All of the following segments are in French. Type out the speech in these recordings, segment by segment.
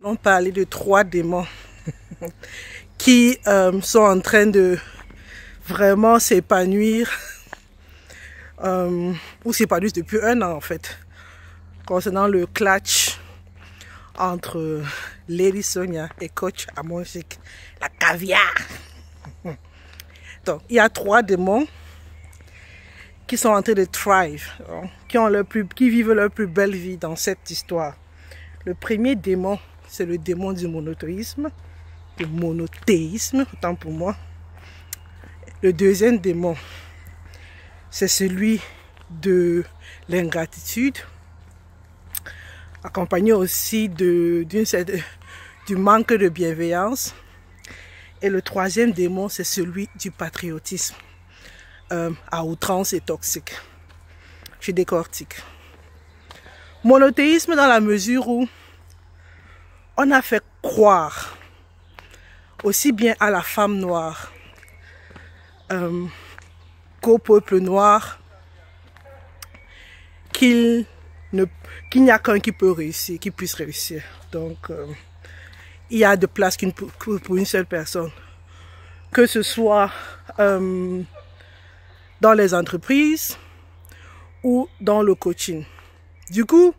on parlait de 3 démons qui sont en train de vraiment s'épanouir ou s'épanouissent depuis 1 an en fait, concernant le clash entre Lady Sonia et Coach Amonchick, la caviar. Donc, il y a 3 démons qui sont en train de thrive, qui vivent leur plus belle vie dans cette histoire. Le premier démon, c'est le démon du monothéisme, autant pour moi. Le deuxième démon, c'est celui de l'ingratitude, accompagné aussi du manque de bienveillance. Et le troisième démon, c'est celui du patriotisme, à outrance et toxique. Je décortique. Monothéisme dans la mesure où on a fait croire aussi bien à la femme noire qu'au peuple noir qu'il n'y a qu'un qui peut réussir, qui puisse réussir. Donc, il y a de place pour une seule personne. Que ce soit dans les entreprises ou dans le coaching. Du coup,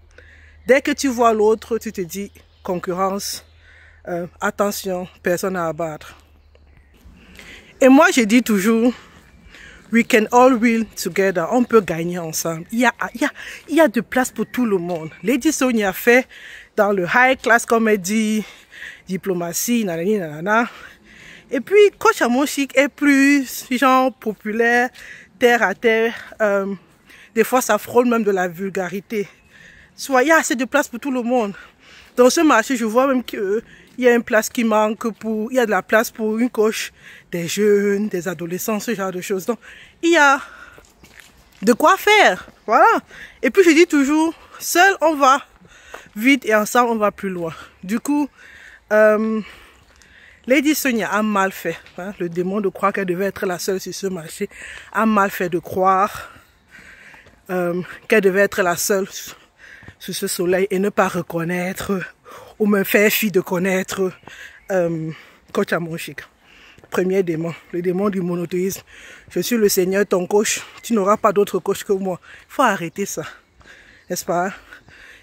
dès que tu vois l'autre, tu te dis concurrence, attention, personne à abattre. Et moi, je dis toujours, we can all win together. On peut gagner ensemble. Il y a de place pour tout le monde. Lady Sonia fait dans le high class comedy, diplomatie, nanani, nanana. Et puis, Coach Amonchick est plus genre populaire, terre à terre. Des fois, ça frôle même de la vulgarité. Soit il y a assez de place pour tout le monde. Dans ce marché, je vois même qu'il y a une place qui manque il y a de la place pour une coach des jeunes, des adolescents, ce genre de choses. Donc, il y a de quoi faire. Voilà. Et puis, je dis toujours, seul, on va vite et ensemble, on va plus loin. Du coup, Lady Sonia a mal fait. Hein, le démon de croire qu'elle devait être la seule sur ce marché a mal fait de croire qu'elle devait être la seule sur ce soleil et ne pas reconnaître ou me faire fi de connaître Coach Amonchick. Premier démon, le démon du monothéisme. Je suis le Seigneur, ton coach. Tu n'auras pas d'autre coach que moi. Il faut arrêter ça. N'est-ce pas?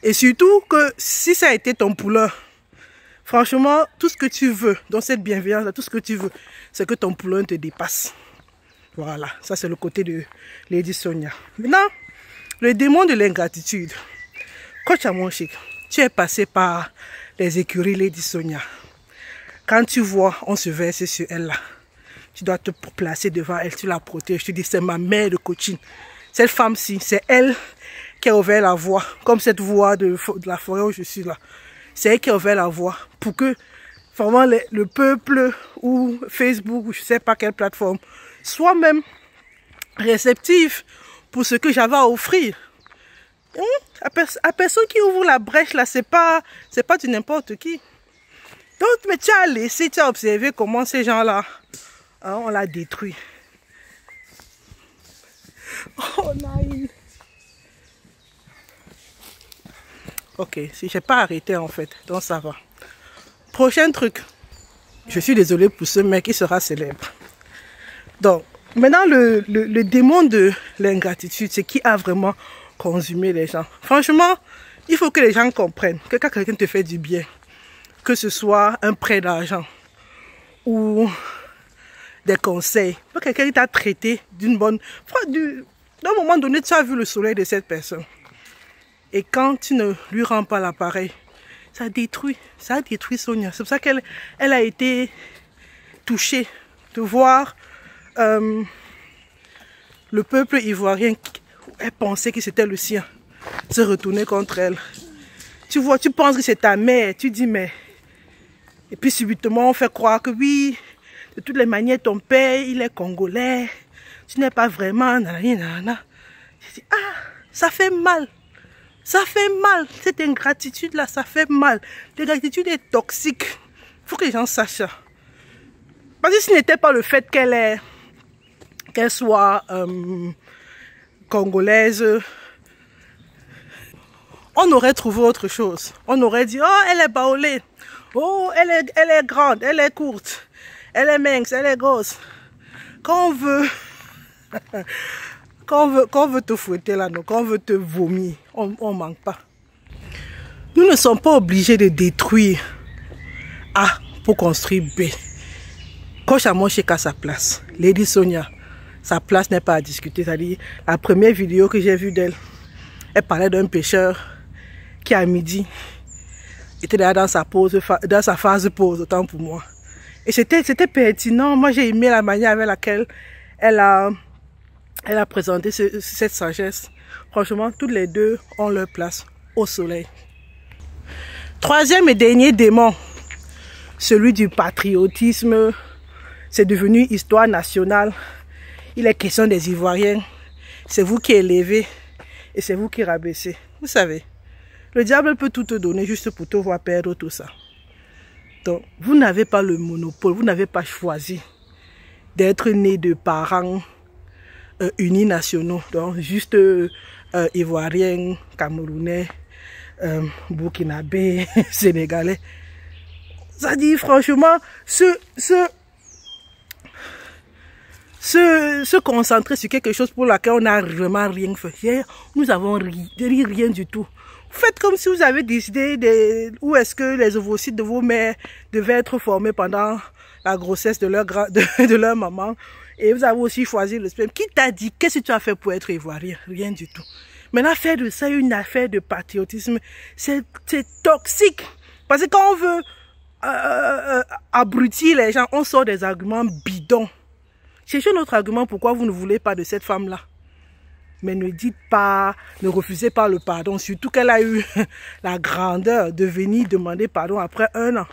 Et surtout que si ça a été ton poulain, franchement, tout ce que tu veux, dans cette bienveillance, tout ce que tu veux, c'est que ton poulain te dépasse. Voilà, ça c'est le côté de Lady Sonia. Maintenant, le démon de l'ingratitude. Coach Amonchick, tu es passé par les écuries Lady Sonia. Quand tu vois, on se verse sur elle là. Tu dois te placer devant elle, tu la protèges. Tu dis, c'est ma mère de coaching. Cette femme-ci, c'est elle qui a ouvert la voie, comme cette voie de la forêt où je suis là. C'est elle qui a ouvert la voie pour que vraiment le peuple ou Facebook ou je ne sais pas quelle plateforme soit même réceptif pour ce que j'avais à offrir. À personne qui ouvre la brèche là, c'est pas du n'importe qui. Donc, mais tu as laissé, tu as observé comment ces gens-là, hein, on l'a détruit. Oh, Naïm. Ok, si j'ai pas arrêté en fait, donc ça va. Prochain truc. Je suis désolée pour ce mec, il sera célèbre. Donc, maintenant le démon de l'ingratitude, c'est qui a vraiment consumé les gens. Franchement, il faut que les gens comprennent que quand quelqu'un te fait du bien, que ce soit un prêt d'argent ou des conseils, que quelqu'un t'a traité d'une bonne... D'un moment donné, tu as vu le soleil de cette personne. Et quand tu ne lui rends pas l'appareil, ça a détruit Sonia. C'est pour ça qu'elle a été touchée de voir le peuple ivoirien, elle pensait que c'était le sien, se retourner contre elle. Tu vois, tu penses que c'est ta mère, tu dis mais... Et puis subitement on fait croire que oui, de toutes les manières ton père il est congolais, tu n'es pas vraiment nanana. Je dis ah, ça fait mal. Ça fait mal, cette ingratitude-là, ça fait mal. L'ingratitude est toxique. Il faut que les gens sachent ça. Parce que ce n'était pas le fait qu'elle soit congolaise, on aurait trouvé autre chose. On aurait dit, oh, elle est baoulée. Oh, elle est grande, elle est courte, elle est mince, elle est grosse. Quand on veut, quand on veut te fouetter là, quand on veut te vomir, on manque pas. Nous ne sommes pas obligés de détruire A pour construire B. Coach Amon Chek à sa place. Lady Sonia, sa place n'est pas à discuter. C'est-à-dire, la première vidéo que j'ai vue d'elle, elle parlait d'un pêcheur qui à midi était là dans sa pause, dans sa phase de pause, autant pour moi. Et c'était pertinent. Moi, j'ai aimé la manière avec laquelle elle a présenté cette sagesse. Franchement, toutes les deux ont leur place au soleil. Troisième et dernier démon, celui du patriotisme. C'est devenu histoire nationale. Il est question des Ivoiriens. C'est vous qui élevez et c'est vous qui rabaissez. Vous savez, le diable peut tout te donner juste pour te voir perdre tout ça. Donc, vous n'avez pas le monopole, vous n'avez pas choisi d'être né de parents uninationaux. Donc, juste Ivoiriens, Camerounais, Burkinabé, Sénégalais. Ça dit franchement, se concentrer sur quelque chose pour laquelle on n'a vraiment rien fait. Hier, nous avons rien du tout. Faites comme si vous avez décidé où est-ce que les ovocytes de vos mères devaient être formés pendant la grossesse de leur maman. Et vous avez aussi choisi le sperme. Qui t'a dit, qu'est-ce que tu as fait pour être ivoirien? Rien du tout. Maintenant, faire de ça une affaire de patriotisme, c'est toxique. Parce que quand on veut abrutir les gens, on sort des arguments bidons. Cherchez notre argument pourquoi vous ne voulez pas de cette femme-là. Mais ne dites pas, ne refusez pas le pardon. Surtout qu'elle a eu la grandeur de venir demander pardon après 1 an.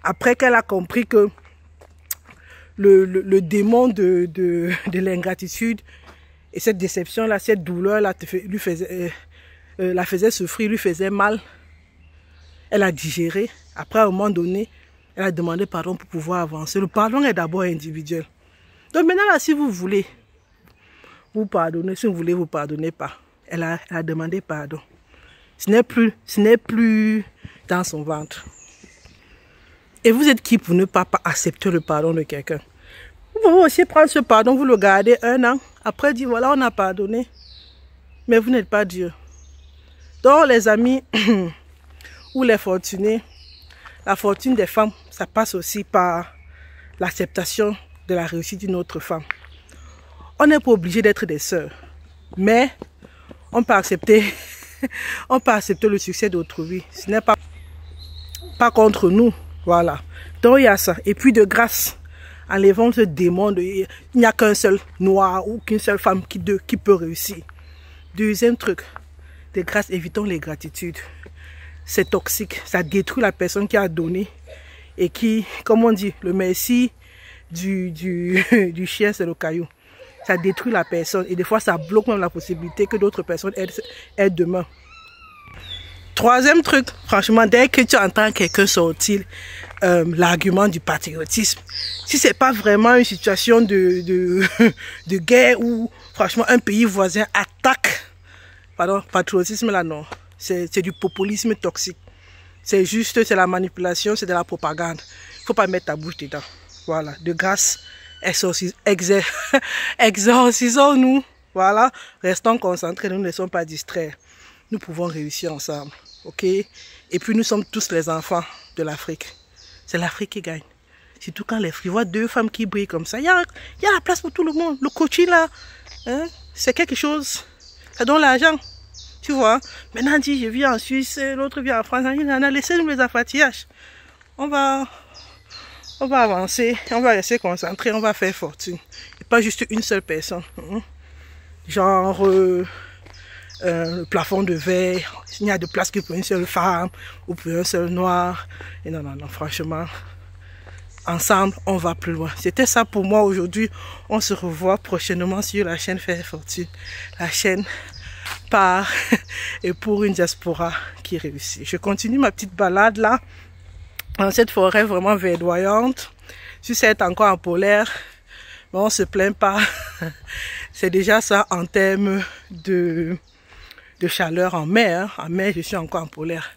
Après qu'elle a compris que le démon de l'ingratitude et cette déception-là, cette douleur-là la faisait souffrir, lui faisait mal. Elle a digéré. Après, à un moment donné, elle a demandé pardon pour pouvoir avancer. Le pardon est d'abord individuel. Donc maintenant, là, si vous voulez vous pardonner, si vous voulez vous pardonnez pas, elle a demandé pardon. Ce n'est plus dans son ventre. Et vous êtes qui pour ne pas accepter le pardon de quelqu'un? Vous pouvez aussi prendre ce pardon, vous le gardez 1 an, après dire voilà, on a pardonné. Mais vous n'êtes pas Dieu. Donc les amis ou les fortunés, la fortune des femmes, ça passe aussi par l'acceptation de la réussite d'une autre femme. On n'est pas obligé d'être des sœurs, mais on peut accepter, le succès d'autrui. Ce n'est pas contre nous, voilà. Donc il y a ça. Et puis de grâce, enlevons ce démon il n'y a qu'un seul noir ou qu'une seule femme qui peut réussir. Deuxième truc, de grâce, évitons les gratitudes. C'est toxique, ça détruit la personne qui a donné et qui, comme on dit, le merci du chien, c'est le caillou. Ça détruit la personne et des fois ça bloque même la possibilité que d'autres personnes aident demain. Troisième truc, franchement, dès que tu entends quelqu'un sortir l'argument du patriotisme, si c'est pas vraiment une situation de guerre où franchement un pays voisin attaque, pardon, patriotisme là non, c'est du populisme toxique. C'est juste, c'est la manipulation, c'est de la propagande. Il ne faut pas mettre ta bouche dedans. Voilà, de grâce, exorcisons-nous. Voilà, restons concentrés, nous ne laissons pas distraire. Nous pouvons réussir ensemble, ok? Et puis nous sommes tous les enfants de l'Afrique. C'est l'Afrique qui gagne. Surtout quand les filles voient 2 femmes qui brillent comme ça. Il y a la place pour tout le monde. Le coaching là, hein, c'est quelque chose. Ça donne l'argent. Tu vois? Maintenant, dit, je vis en Suisse, l'autre vit en France. Laissez-nous les affatillages. On va avancer, on va rester concentré, on va faire fortune. Et pas juste une seule personne. Genre le plafond de verre, il n'y a de place que pour une seule femme ou pour un seul noir. Et non, franchement, ensemble, on va plus loin. C'était ça pour moi aujourd'hui. On se revoit prochainement sur la chaîne Faire Fortune. La chaîne par et pour une diaspora qui réussit. Je continue ma petite balade là. Dans cette forêt vraiment verdoyante, si c'est encore en polaire, mais on ne se plaint pas. C'est déjà ça en termes de chaleur en mer. En mer, je suis encore en polaire.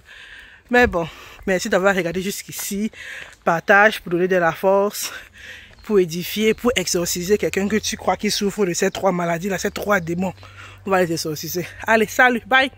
Mais bon, Merci d'avoir regardé jusqu'ici. Partage pour donner de la force, pour édifier, pour exorciser quelqu'un que tu crois qui souffre de ces 3 maladies-là, ces 3 démons. On va les exorciser. Allez, salut, bye!